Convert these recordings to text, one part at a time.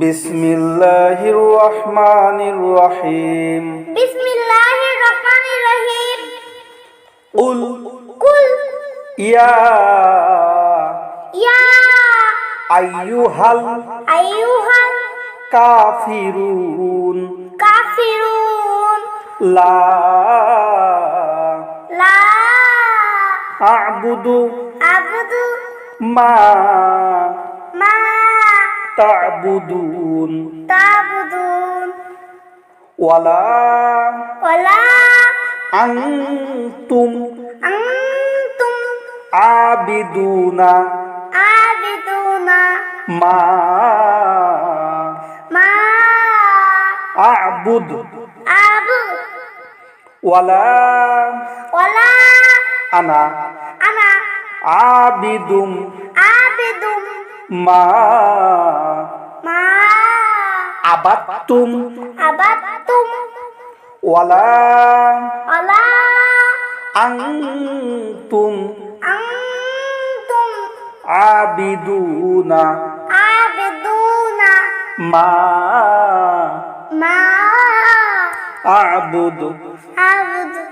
বিসমিল্লাহির রহমানির রহিম। বিসমিল্লাহির রহমানির রহিম। কুল কুল ইয়া ইয়া আইয়ুহাল আইয়ুহাল কাফিরুন কাফিরুন লা লা আ'বুদু আবুদু মা মা তা'বুদুন তাবুদুন ওয়ালা ওয়ালা আনতুম আনতুম আবিদুনা আবিদুনা মা মা আ'বুদু আবু ওয়ালা ওয়ালা আনা আনা আবিদুম আবিদুম মা মা আবাদতুম আবাদতুম ওয়ালা ওয়ালা আনতুম আনতুম আবিদুনা আবিদুনা মা মা আ'বুদু আবুদু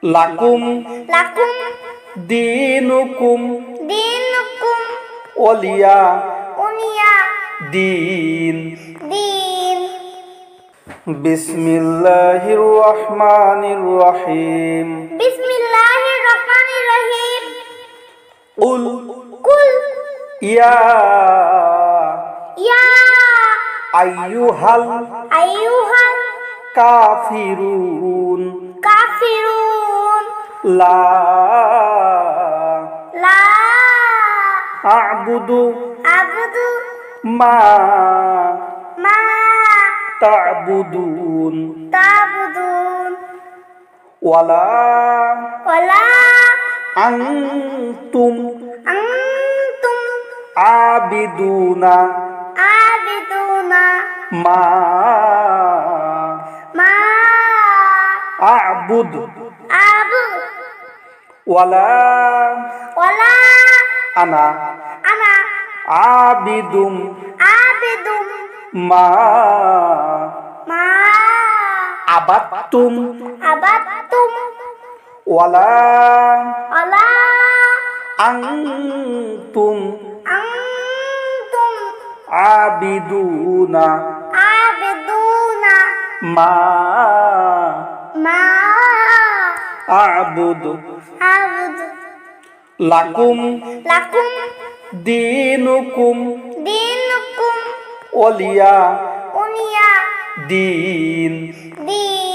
লাকুম লাকুম দীনুকুম দীনুকুম ওলিয়া উনিয়া দীন। দীন। বিসমিল্লাহির রহমানির রহিম। বিসমিল্লাহির রহমানির রহিম। কুল কুল ইয়া ইয়া আইয়ুহাল আইয়ুহাল কাফিরুন কাফিরুন লা লা আ'বুদু আবুদু মা মা তা'বুদুন তাবুদুন ওয়ালা ওয়ালা আনতুম আনতুম আবিদুনা আবিদুনা মা মা আ'বুদু আবু ওয়ালা ওয়ালা আনা আনা আবিদুম আবিদুম মা মা আবাদতুম আবাদতুম ওয়ালা ওয়ালা আনতুম আনতুম আবিদুনা আবিদুনা মা মা আ'বুদু আবুদু লাকুম লাকুম দীনুকুম দীনুকুম ওলিয়া উনিয়া দীন। দীন।